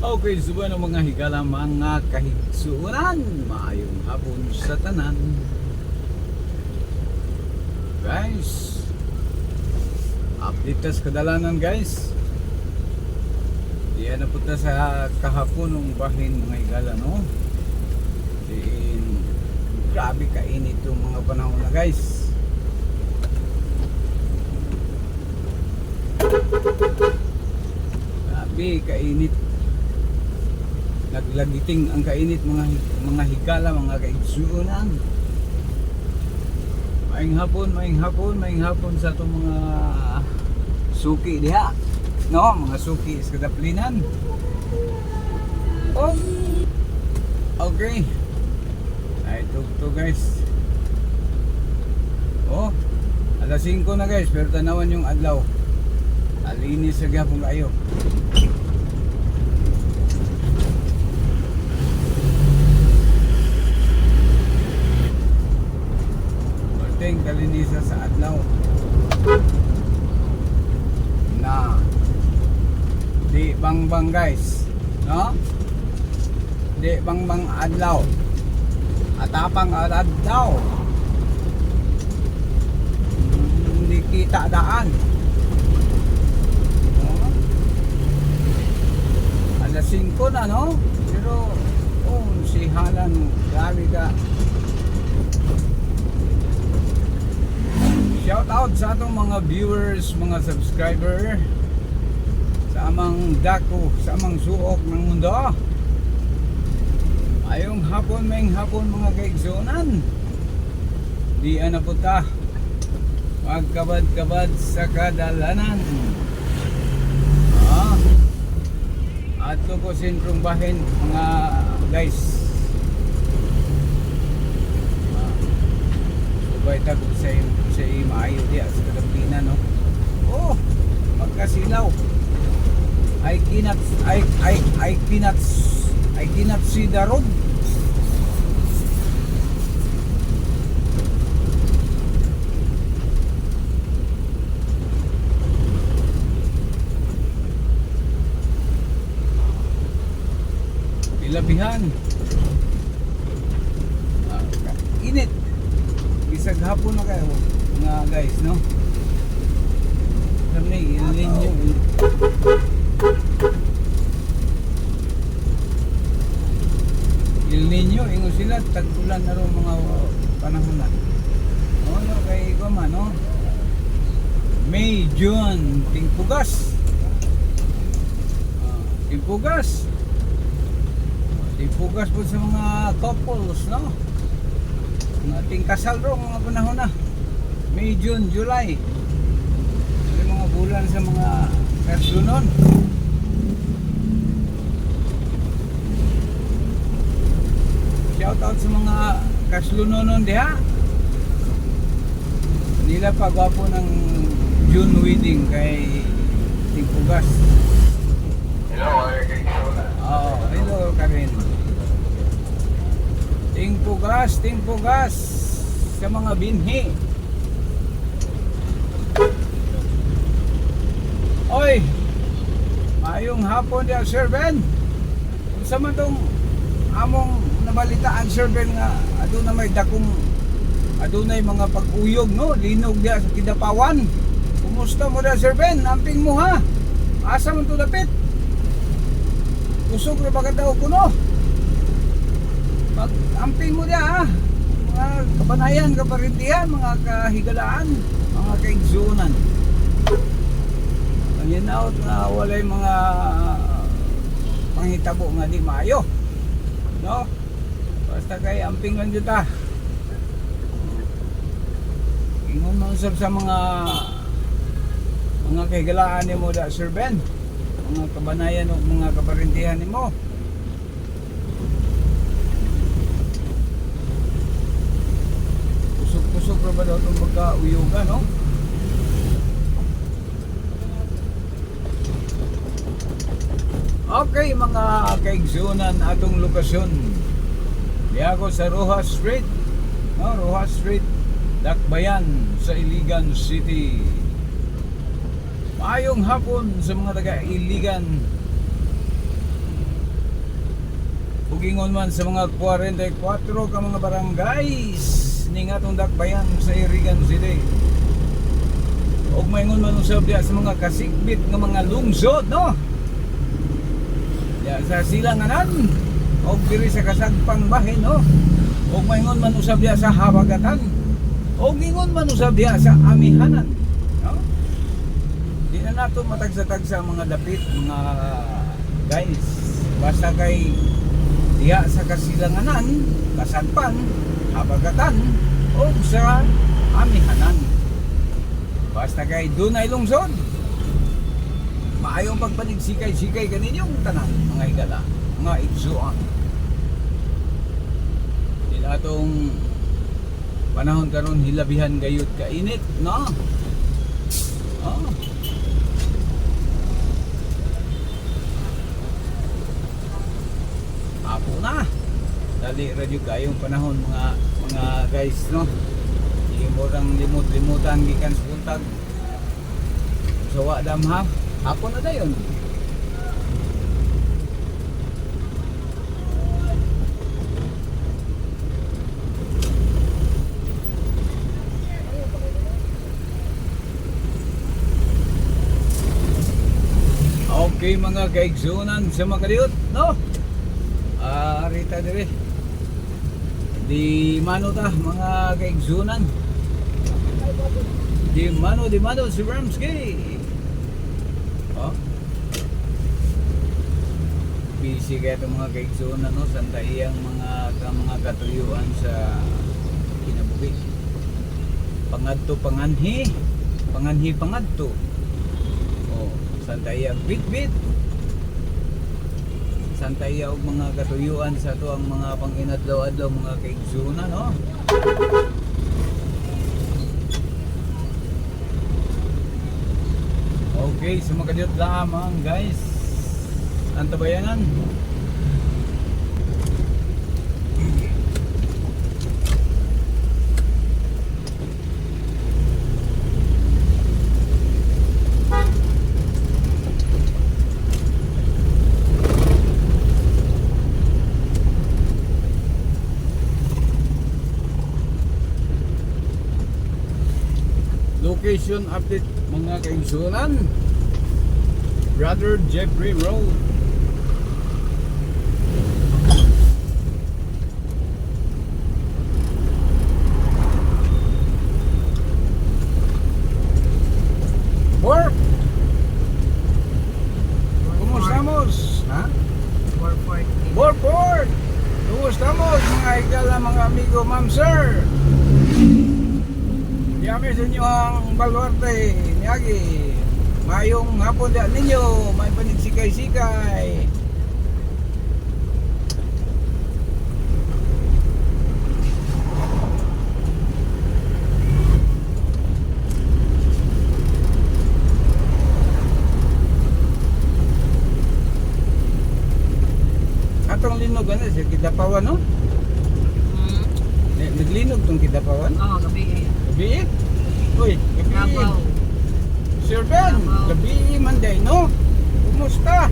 Okay, suba ng mga higala, mga kahigsuunan, maayong hapon sa tanan. Guys, update tas kadalanan guys. Diyan na punta sa kahapon ng bahin mga higala, no? Grabe kainit yung mga panahon na guys. Grabe kainit. Naglagiting ang kainit mga higala, mga kaigsuunan. Maing hapon sa itong mga suki diha, no? Mga suki sa kadaplinan. Oh, okay. Ay, to guys. Oh, alas 5 na guys, pero tanawan yung adlaw. Alinis sa gyapon kayo. Kalinisa sa adlaw na di bangbang guys, no? Di bangbang adlaw atapang adlaw, hindi kita daan, no? Alas 5 na, no? Pero si Halan, grabe ka. Shout out sa atong mga viewers, mga subscriber sa amang dako, sa amang suok ng mundo. Ayong hapon, maing hapon mga kaigsunan. Di na punta magkabad-kabad sa kadalanan. Ato ko sentrong bahin mga guys. Subay tagod sa maayo diya sa kadapinan, no? Oh, magkasilaw. I cannot see the road. Pilabihan. Init. Bisag hapon na kayo mga guys, no? Kami ilin nyo Il Nino, ingo sila tag-ulan na rin mga panahon na. No, kay Goma, no? May, June, tingpugas. Tingpugas. Tingpugas po sa mga couples, no? Mga tingkasal rin mga panahon na. May, June, July. Yung mga bulan sa mga kasunod. Shout out sa mga kaslunonon diha. Nila pagwapo ng June wedding kay Tingpugas. Hello, Hello Karen. Tingpugas sa mga binhi. Oy, mayong hapon diya Sir Ben. Unsa man tong among nabalitaan Sir Ben nga aduna may dakong adunay mga pag-uyog, no? Linog diya sa Kidapawan. Kumusta mo diya Sir Ben? Amping mo ha? Asa man to dapit? Kusog ra bagad daw kuno. Pag-amping mo diya ha? Mga kabanayan, kaparintihan, mga kahigalaan, mga kaigsunan. Yan out na walay mga panghitabo nga di maayo, no? Basta kay amping lang dito ta. Ingon mo sa mga kahigalaan ni mo da Sir Ben, mga kabanayan o mga kaparintihan ni mo. Kusog ra ba daw itong magka-uyugan, no? Okay mga kaigsunan, atong lokasyon diya ako sa Rojas Street, no? Rojas Street, Dakbayan sa Iligan City. Maayong hapon sa mga taga Iligan. gingon man sa mga 44 ka mga barangays ning atong dakbayan sa Irigan City. Og maingon man usab diya sa mga kasigbit nga mga lungsod, no? Ya sa Silanganan og diri sa kasagpang bahin, no? Og maingon man usab diya sa Habagatan. Og gingon man usab diya sa Amihanan, no? Di na nato matagsa-tagsa ang mga dapit, mga guys. Basta kay diya sa Kasilanganan, Kasagpan, Habagatan o sa Amihanan. Basta kay dunay lungsod, maayong pagpanigsikay-sikay kaninyong tanan mga higala, mga igsuan. Dila atong panahon karon hilabihan gayud ka init, no? Oh. Apo na. Dali radyo kayong panahon mga guys, no? Di mo rang limot-limutan gikan sa buntag. Sawa damha. Hapon na dayon. Okay mga kaigsunan sa mga kaliyot, no? Rita dire. Di mano ta mga kaigsunan. Di mano si Ramsky. Oh. Busy kaya itong mga kaigsunan, no? Santay ang mga katuyuan sa kinabuhi. Pangadto panganhi pangadto. Oh, santay ang bit-bit. Santay og mga katuyuan sa to ang mga panginadlaw-adlaw mga kaigsunan, no? Okay, sumakadiyot lamang guys. Ang tabayanan. Location update mga kaigsunan. Brother Jeffrey Road. Work. Kumustamos? Ha? Warport. Kumustamos mga higala mga amigo, ma'am sir. Yami sa inyo ang baluarte, niyagi. Mayong hapon diyan ninyo, may panigsikay-sikay. Atong linog ano sa Kidapawan, no? Naglinog tong Kidapawan? Oo, gabi. Gabi? Uy, gabi. Davao. Sir Ben, gabi man day, no? Kumusta?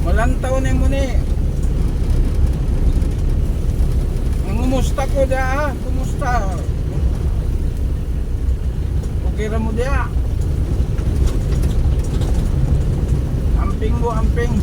Malantaw na mo ni. Kumusta ko da? Kumusta? Okay ra mo dia? Amping mo, amping.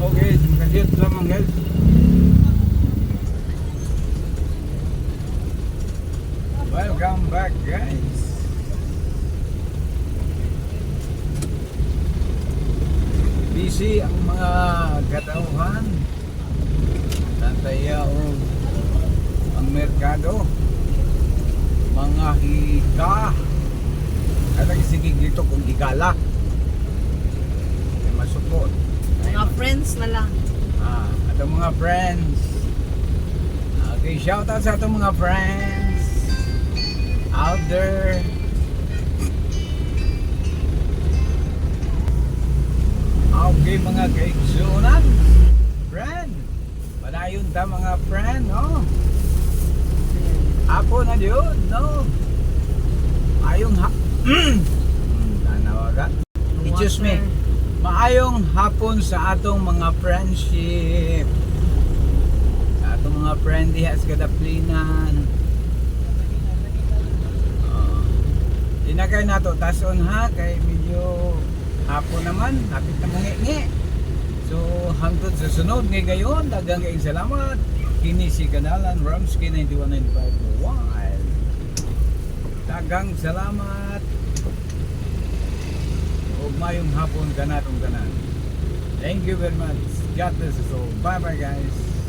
Okay, magandang lamang guys. Welcome back guys. Busy ang mga katauhan. Tantaya o ang merkado. Mga hika. Kaya sige dito kung higala. May masupot. Mga friends na lang. Atong mga friends. Okay, shout out sa atong mga friends out there. Okay mga kaigsunan. Friend. Padayon ta mga friend, no? Ako na yun, no? Ayong tanawagan. Excuse me. Maayong hapon sa atong mga friendship. Sa atong mga friend diha sa Kadaplinan. Dinagay nato tason ha kay medyo hapon naman, hapit na mungi-ngi. So hangtod sa sunod ngay gayon, daghang kayong salamat. Kini si Kanalan Ramsky 9195 Wild. Daghang salamat. Ug mayong hapon kanatong tanan. Thank you very much. God bless us all. Bye bye guys.